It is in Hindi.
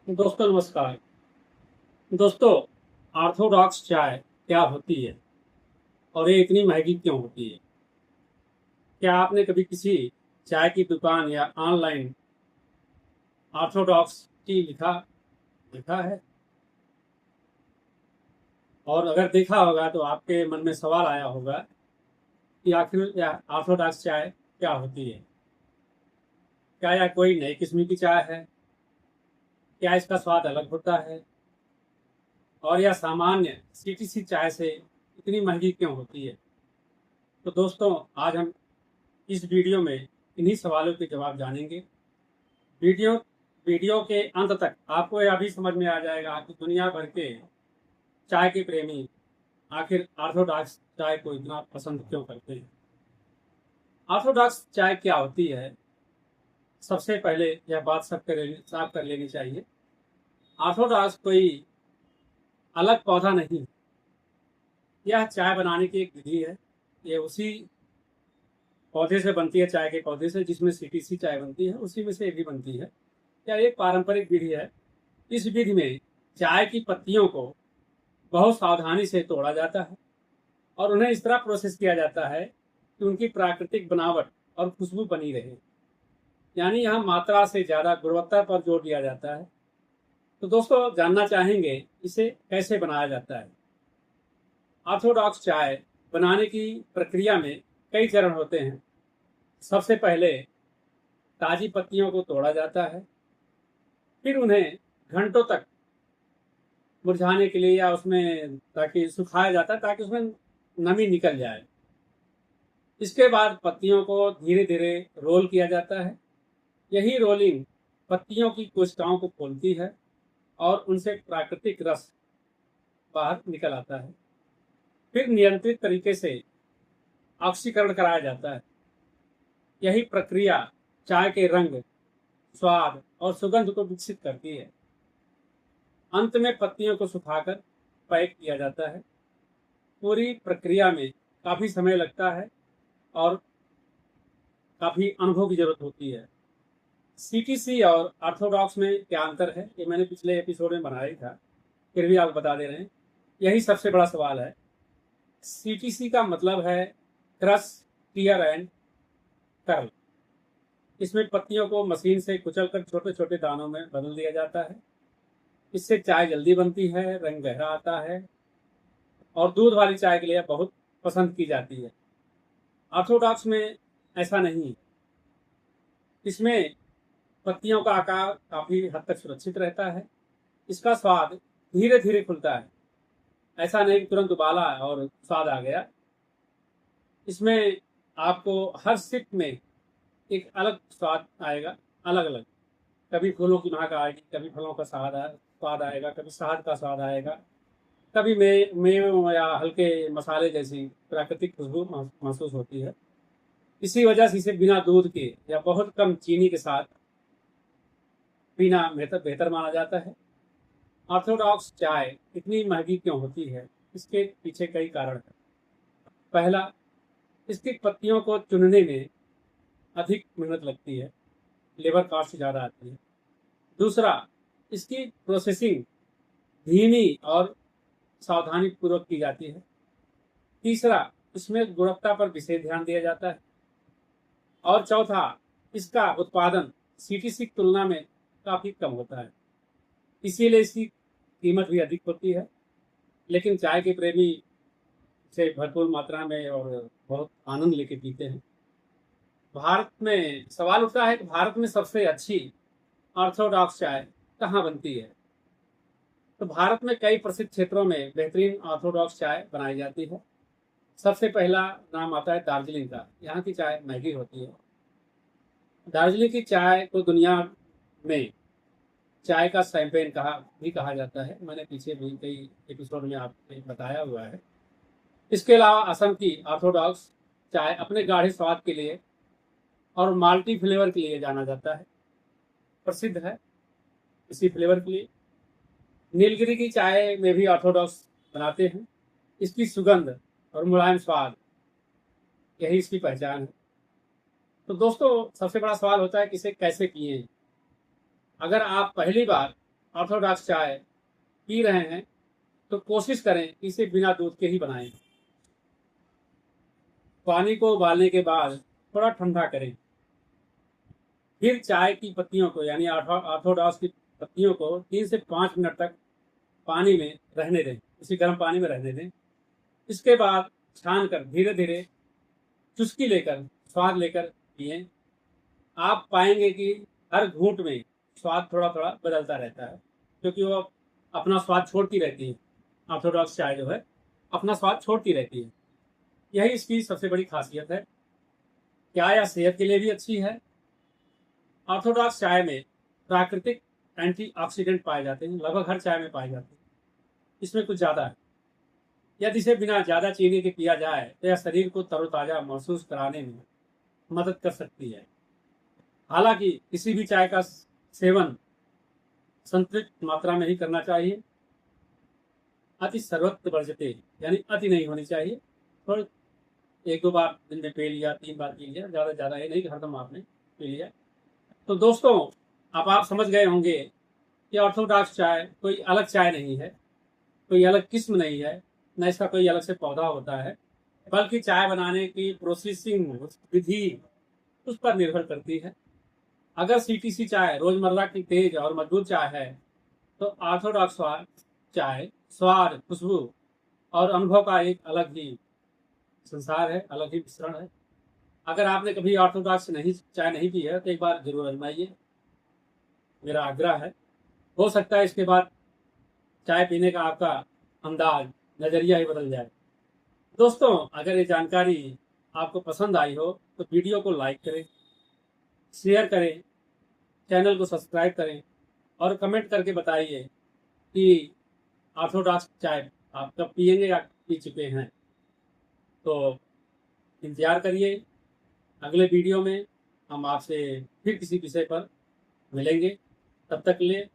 दोस्तों नमस्कार। दोस्तों, ऑर्थोडॉक्स चाय क्या होती है और ये इतनी महंगी क्यों होती है? क्या आपने कभी किसी चाय की दुकान या ऑनलाइन ऑर्थोडॉक्स टी लिखा लिखा है? और अगर देखा होगा तो आपके मन में सवाल आया होगा कि आखिर यह ऑर्थोडॉक्स चाय क्या होती है? क्या यह कोई नई किस्म की चाय है? क्या इसका स्वाद अलग होता है? और यह सामान्य सीटीसी चाय से इतनी महंगी क्यों होती है? तो दोस्तों, आज हम इस वीडियो में इन्हीं सवालों के जवाब जानेंगे। वीडियो वीडियो के अंत तक आपको यह भी समझ में आ जाएगा कि दुनिया भर के चाय के प्रेमी आखिर ऑर्थोडॉक्स चाय को इतना पसंद क्यों करते हैं। ऑर्थोडॉक्स चाय क्या होती है? सबसे पहले यह बात साफ कर लेनी चाहिए। ऑर्थोडॉक्स कोई अलग पौधा नहीं, यह चाय बनाने की एक विधि है। ये उसी पौधे से बनती है, चाय के पौधे से जिसमें सीटीसी चाय बनती है उसी में से भी बनती है। यह एक पारंपरिक विधि है। इस विधि में चाय की पत्तियों को बहुत सावधानी से तोड़ा जाता है और उन्हें इस तरह प्रोसेस किया जाता है कि उनकी प्राकृतिक बनावट और खुशबू बनी रहे। यानी यहाँ मात्रा से ज़्यादा गुणवत्ता पर जोर दिया जाता है। तो दोस्तों, जानना चाहेंगे इसे कैसे बनाया जाता है। ऑर्थोडॉक्स चाय बनाने की प्रक्रिया में कई चरण होते हैं। सबसे पहले ताज़ी पत्तियों को तोड़ा जाता है, फिर उन्हें घंटों तक मुरझाने के लिए या उसमें ताकि सुखाया जाता है ताकि उसमें नमी निकल जाए। इसके बाद पत्तियों को धीरे धीरे रोल किया जाता है। यही रोलिंग पत्तियों की कोशिकाओं को खोलती है और उनसे प्राकृतिक रस बाहर निकल आता है। फिर नियंत्रित तरीके से ऑक्सीकरण कराया जाता है। यही प्रक्रिया चाय के रंग, स्वाद और सुगंध को विकसित करती है। अंत में पत्तियों को सुखाकर पैक किया जाता है। पूरी प्रक्रिया में काफ़ी समय लगता है और काफ़ी अनुभव की ज़रूरत होती है। सीटीसी और ऑर्थोडॉक्स में क्या अंतर है, ये मैंने पिछले एपिसोड में बनाया ही था, फिर भी आपको बता दे रहे हैं। यही सबसे बड़ा सवाल है। सीटीसी का मतलब है क्रश, टीयर एंड कर्ल। इसमें पत्तियों को मशीन से कुचलकर छोटे छोटे दानों में बदल दिया जाता है। इससे चाय जल्दी बनती है, रंग गहरा आता है और दूध वाली चाय के लिए बहुत पसंद की जाती है। ऑर्थोडॉक्स में ऐसा नहीं है। इसमें पत्तियों का आकार काफ़ी हद तक सुरक्षित रहता है। इसका स्वाद धीरे धीरे खुलता है, ऐसा नहीं कि तुरंत उबाला और स्वाद आ गया। इसमें आपको हर सिप में एक अलग स्वाद आएगा, अलग अलग। कभी फूलों की महक आएगी, कभी फलों का स्वाद आएगा, कभी शहद का स्वाद आएगा, कभी मेवों या हल्के मसाले जैसी प्राकृतिक खुशबू महसूस होती है। इसी वजह से इसे बिना दूध के या बहुत कम चीनी के साथ पीना बेहतर बेहतर माना जाता है। ऑर्थोडॉक्स चाय इतनी महंगी क्यों होती है? इसके पीछे कई कारण हैं। पहला, इसकी पत्तियों को चुनने में अधिक मेहनत लगती है, लेबर कॉस्ट ज़्यादा आती है। दूसरा, इसकी प्रोसेसिंग धीमी और सावधानी पूर्वक की जाती है। तीसरा, इसमें गुणवत्ता पर विशेष ध्यान दिया जाता है। और चौथा, इसका उत्पादन सीटीसी की तुलना में काफ़ी कम होता है, इसीलिए इसकी कीमत भी अधिक होती है। लेकिन चाय के प्रेमी इसे भरपूर मात्रा में और बहुत आनंद लेके पीते हैं। भारत में सवाल उठता है कि भारत में सबसे अच्छी ऑर्थोडॉक्स चाय कहाँ बनती है। तो भारत में कई प्रसिद्ध क्षेत्रों में बेहतरीन ऑर्थोडॉक्स चाय बनाई जाती है। सबसे पहला नाम आता है दार्जिलिंग का। यहाँ की चाय महंगी होती है। दार्जिलिंग की चाय को दुनिया में चाय का शैंपेन कहा जाता है। मैंने पीछे भी कई एपिसोड में आपको बताया हुआ है। इसके अलावा असम की ऑर्थोडॉक्स चाय अपने गाढ़े स्वाद के लिए और माल्टी फ्लेवर के लिए जाना जाता है, प्रसिद्ध है इसी फ्लेवर के लिए। नीलगिरी की चाय में भी ऑर्थोडॉक्स बनाते हैं। इसकी सुगंध और मुलायम स्वाद, यही इसकी पहचान है। तो दोस्तों, सबसे बड़ा सवाल होता है कि इसे कैसे पिए। अगर आप पहली बार ऑर्थोडॉक्स चाय पी रहे हैं तो कोशिश करें कि इसे बिना दूध के ही बनाएं। पानी को उबालने के बाद थोड़ा ठंडा करें, फिर चाय की पत्तियों को यानी ऑर्थोडॉक्स की पत्तियों को 3 से 5 मिनट तक पानी में रहने दें, उसी गर्म पानी में रहने दें। इसके बाद छान कर धीरे धीरे चुस्की लेकर स्वाद लेकर पिएं। आप पाएंगे कि हर घूंट में स्वाद थोड़ा थोड़ा बदलता रहता है, क्योंकि वो अपना स्वाद छोड़ती रहती है। ऑर्थोडॉक्स चाय जो है अपना स्वाद छोड़ती रहती है, यही इसकी सबसे बड़ी खासियत है। क्या यह सेहत के लिए भी अच्छी है? ऑर्थोडॉक्स चाय में प्राकृतिक एंटीऑक्सीडेंट पाए जाते हैं, लगभग हर चाय में पाए जाते हैं, इसमें कुछ ज़्यादा है। यदि इसे बिना ज़्यादा चीनी के पिया जाए तो यह शरीर को तरोताज़ा महसूस कराने में मदद कर सकती है। हालांकि किसी भी चाय का सेवन संतुलित मात्रा में ही करना चाहिए। अति सर्वत्र वर्जते यानी अति नहीं होनी चाहिए। और 1-2 बार दिन में पी लिया, 3 बार पी लिया, ज़्यादा ये नहीं कि हरदम आपने पी लिया। तो दोस्तों, अब आप समझ गए होंगे कि ऑर्थोडॉक्स चाय कोई अलग चाय नहीं है, कोई अलग किस्म नहीं है, न इसका कोई अलग से पौधा होता है, बल्कि चाय बनाने की प्रोसेसिंग विधि उस पर निर्भर करती है। अगर सीटीसी चाय रोजमर्रा की तेज और मजबूत चाय है तो ऑर्थोडॉक्स चाय स्वाद, खुशबू और अनुभव का एक अलग ही संसार है, अलग ही मिश्रण है। अगर आपने कभी ऑर्थोडॉक्स चाय नहीं पी है तो एक बार जरूर आजमाइए, मेरा आग्रह है। हो सकता है इसके बाद चाय पीने का आपका अंदाज, नज़रिया ही बदल जाए। दोस्तों, अगर ये जानकारी आपको पसंद आई हो तो वीडियो को लाइक करें, शेयर करें, चैनल को सब्सक्राइब करें और कमेंट करके बताइए कि ऑर्थोडॉक्स चाय आप कब पिएंगे या पी चुके हैं। तो इंतज़ार करिए, अगले वीडियो में हम आपसे फिर किसी विषय पर मिलेंगे। तब तक के लिए